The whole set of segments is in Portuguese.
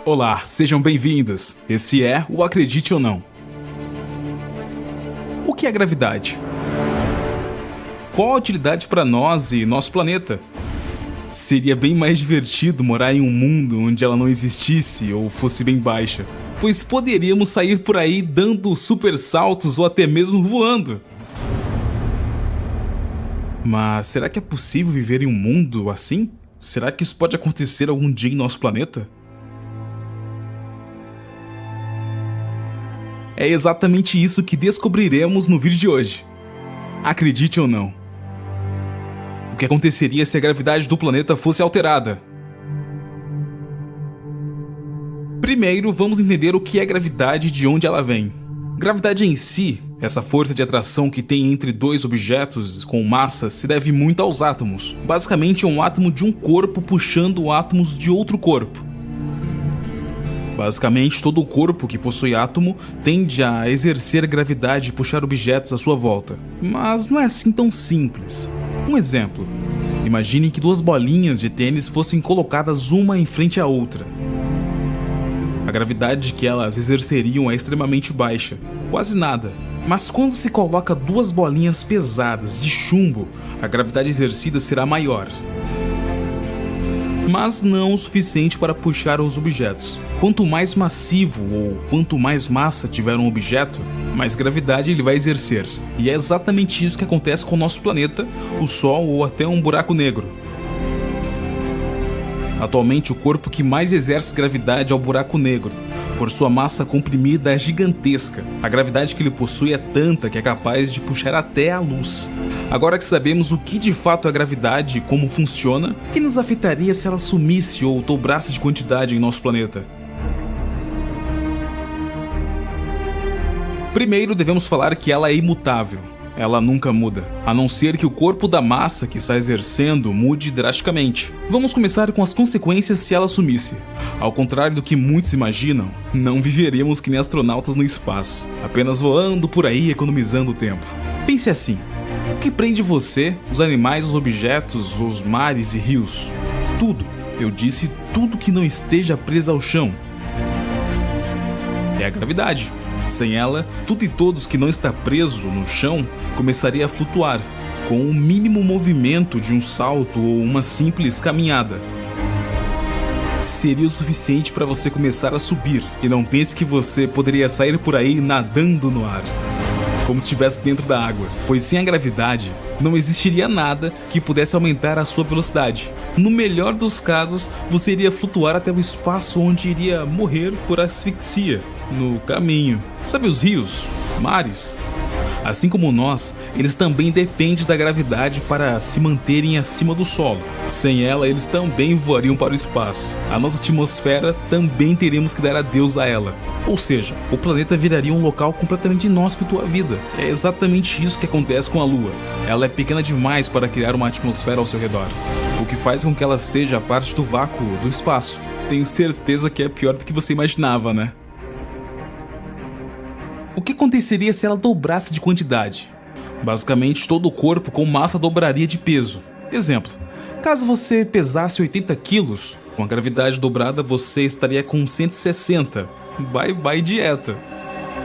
Olá, sejam bem-vindos. Esse é o Acredite ou Não. O que é gravidade? Qual a utilidade para nós e nosso planeta? Seria bem mais divertido morar em um mundo onde ela não existisse ou fosse bem baixa, pois poderíamos sair por aí dando super saltos ou até mesmo voando. Mas será que é possível viver em um mundo assim? Será que isso pode acontecer algum dia em nosso planeta? É exatamente isso que descobriremos no vídeo de hoje. Acredite ou não. O que aconteceria se a gravidade do planeta fosse alterada? Primeiro, vamos entender o que é gravidade e de onde ela vem. Gravidade em si, essa força de atração que tem entre dois objetos com massa, se deve muito aos átomos. Basicamente é um átomo de um corpo puxando átomos de outro corpo. Basicamente, todo o corpo que possui átomo tende a exercer gravidade e puxar objetos à sua volta. Mas não é assim tão simples. Um exemplo. Imagine que duas bolinhas de tênis fossem colocadas uma em frente à outra. A gravidade que elas exerceriam é extremamente baixa, quase nada. Mas quando se coloca duas bolinhas pesadas de chumbo, a gravidade exercida será maior. Mas não o suficiente para puxar os objetos. Quanto mais massivo ou quanto mais massa tiver um objeto, mais gravidade ele vai exercer. E é exatamente isso que acontece com o nosso planeta, o Sol ou até um buraco negro. Atualmente, o corpo que mais exerce gravidade é o buraco negro. Por sua massa comprimida é gigantesca. A gravidade que ele possui é tanta que é capaz de puxar até a luz. Agora que sabemos o que de fato é gravidade e como funciona, o que nos afetaria se ela sumisse ou dobrasse de quantidade em nosso planeta? Primeiro, devemos falar que ela é imutável. Ela nunca muda, a não ser que o corpo da massa que está exercendo mude drasticamente. Vamos começar com as consequências se ela sumisse. Ao contrário do que muitos imaginam, não viveremos que nem astronautas no espaço, apenas voando por aí economizando tempo. Pense assim: o que prende você, os animais, os objetos, os mares e rios? Tudo, eu disse tudo que não esteja preso ao chão. É a gravidade. Sem ela, tudo e todos que não está preso no chão começaria a flutuar, com o mínimo movimento de um salto ou uma simples caminhada. Seria o suficiente para você começar a subir, e não pense que você poderia sair por aí nadando no ar, como se estivesse dentro da água, pois sem a gravidade, não existiria nada que pudesse aumentar a sua velocidade. No melhor dos casos, você iria flutuar até o espaço onde iria morrer por asfixia no caminho. Sabe os rios, mares? Assim como nós, eles também dependem da gravidade para se manterem acima do solo. Sem ela, eles também voariam para o espaço. A nossa atmosfera também teríamos que dar adeus a ela. Ou seja, o planeta viraria um local completamente inóspito à vida. É exatamente isso que acontece com a Lua. Ela é pequena demais para criar uma atmosfera ao seu redor, o que faz com que ela seja parte do vácuo do espaço. Tenho certeza que é pior do que você imaginava, né? O que aconteceria se ela dobrasse de quantidade? Basicamente, todo o corpo com massa dobraria de peso. Exemplo: caso você pesasse 80 quilos, com a gravidade dobrada você estaria com 160. Bye bye dieta.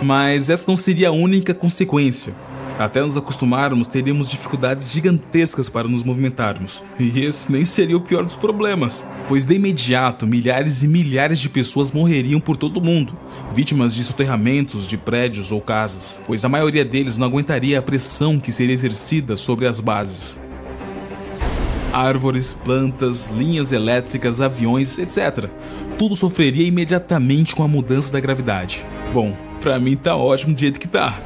Mas essa não seria a única consequência. Até nos acostumarmos, teríamos dificuldades gigantescas para nos movimentarmos. E esse nem seria o pior dos problemas, pois de imediato milhares e milhares de pessoas morreriam por todo o mundo, vítimas de soterramentos de prédios ou casas, pois a maioria deles não aguentaria a pressão que seria exercida sobre as bases. Árvores, plantas, linhas elétricas, aviões, etc. Tudo sofreria imediatamente com a mudança da gravidade. Bom, pra mim tá ótimo do jeito que tá.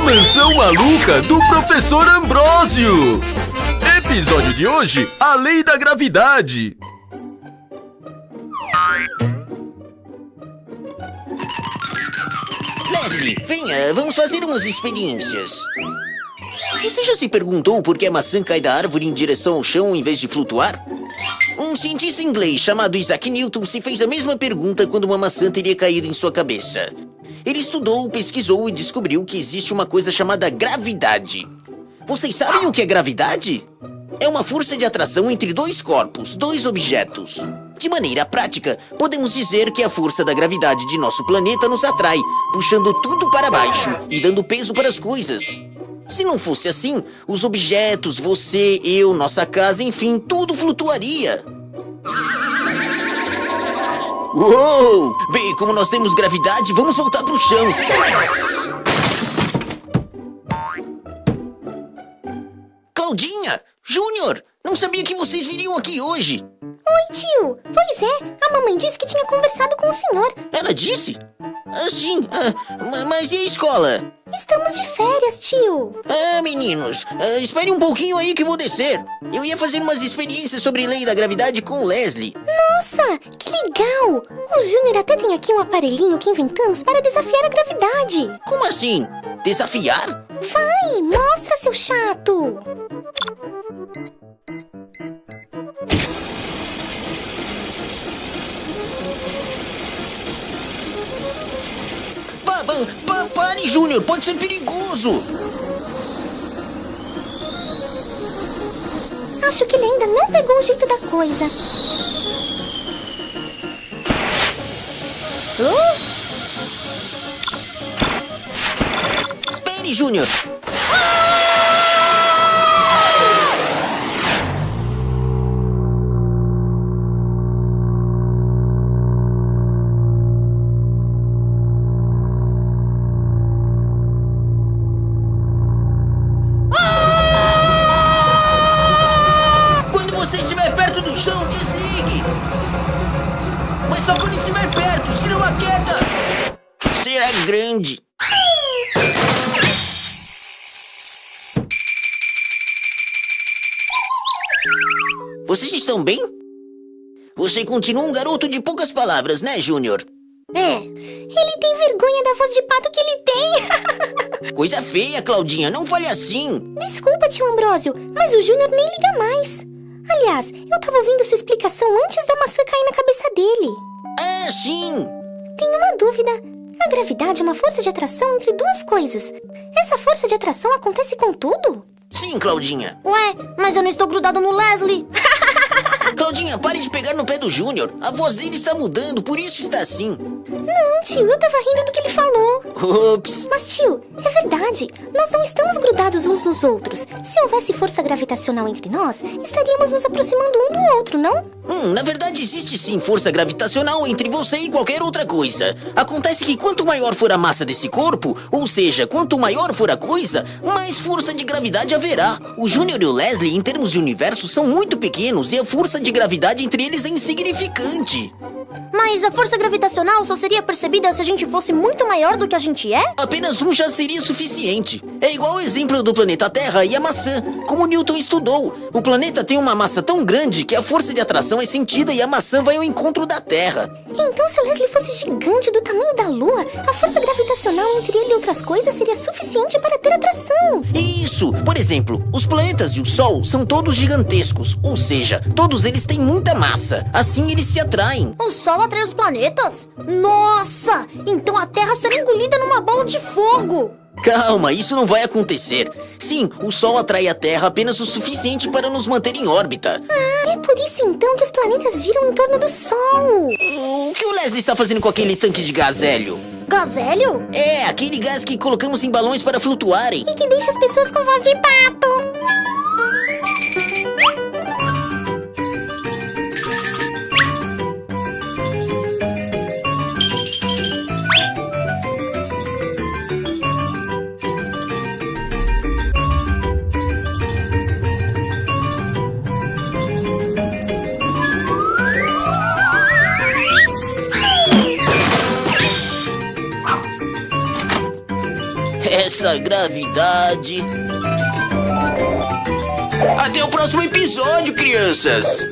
Mansão Maluca do Professor Ambrósio. Episódio de hoje, a Lei da Gravidade. Leslie, venha, vamos fazer umas experiências. Você já se perguntou por que a maçã cai da árvore em direção ao chão em vez de flutuar? Um cientista inglês chamado Isaac Newton se fez a mesma pergunta quando uma maçã teria caído em sua cabeça. Ele estudou, pesquisou e descobriu que existe uma coisa chamada gravidade. Vocês sabem o que é gravidade? É uma força de atração entre dois corpos, dois objetos. De maneira prática, podemos dizer que a força da gravidade de nosso planeta nos atrai, puxando tudo para baixo e dando peso para as coisas. Se não fosse assim, os objetos, você, eu, nossa casa, enfim, tudo flutuaria. Uou! Bem, como nós temos gravidade, vamos voltar pro chão. Claudinha! Júnior! Não sabia que vocês viriam aqui hoje. Oi, tio. Pois é, a mamãe disse que tinha conversado com o senhor. Ela disse? Sim, mas e a escola? Estamos de férias, tio. Meninos, espere um pouquinho aí que vou descer. Eu ia fazer umas experiências sobre lei da gravidade com o Leslie. Nossa, que legal. O Júnior até tem aqui um aparelhinho que inventamos para desafiar a gravidade. Como assim? Desafiar? Vai, mostra, seu chato. Pare, Júnior, pode ser perigoso. Acho que ele ainda não pegou o jeito da coisa. Espere, Júnior. Desligue! Mas só quando estiver perto, senão a queda será grande. Vocês estão bem? Você continua um garoto de poucas palavras, né, Júnior? Ele tem vergonha da voz de pato que ele tem. Coisa feia, Claudinha, não fale assim. Desculpa, tio Ambrósio, mas o Júnior nem liga mais. Aliás, eu tava ouvindo sua explicação antes da maçã cair na cabeça dele. Sim. Tenho uma dúvida. A gravidade é uma força de atração entre duas coisas. Essa força de atração acontece com tudo? Sim, Claudinha. Ué, mas eu não estou grudado no Leslie. Claudinha, pare de pegar no pé do Júnior. A voz dele está mudando, por isso está assim. Não, tio, eu tava rindo do que ele falou. Ups. Mas, tio, é verdade. Nós não estamos grudados uns nos outros. Se houvesse força gravitacional entre nós, estaríamos nos aproximando um do outro, não? Na verdade, existe sim força gravitacional entre você e qualquer outra coisa. Acontece que quanto maior for a massa desse corpo, ou seja, quanto maior for a coisa, mais força de gravidade haverá. O Júnior e o Leslie, em termos de universo, são muito pequenos e a força de gravidade entre eles é insignificante. Mas a força gravitacional só seria percebida se a gente fosse muito maior do que a gente é? Apenas um já seria suficiente. É igual o exemplo do planeta Terra e a maçã. Como Newton estudou, o planeta tem uma massa tão grande que a força de atração é sentida e a maçã vai ao encontro da Terra. Então, se o Leslie fosse gigante do tamanho da Lua, a força gravitacional entre ele e outras coisas seria suficiente para ter atração. Isso! Por exemplo, os planetas e o Sol são todos gigantescos, ou seja, todos eles têm muita massa. Assim eles se atraem. O Sol atrai os planetas? Nossa! Então a Terra será engolida numa bola de fogo! Calma, isso não vai acontecer. Sim, o Sol atrai a Terra apenas o suficiente para nos manter em órbita. É por isso então que os planetas giram em torno do Sol. O que o Leslie está fazendo com aquele tanque de gás hélio? Gás hélio? É, aquele gás que colocamos em balões para flutuarem. E que deixa as pessoas com voz de pato. Essa gravidade gravidade. Até o próximo episódio, crianças!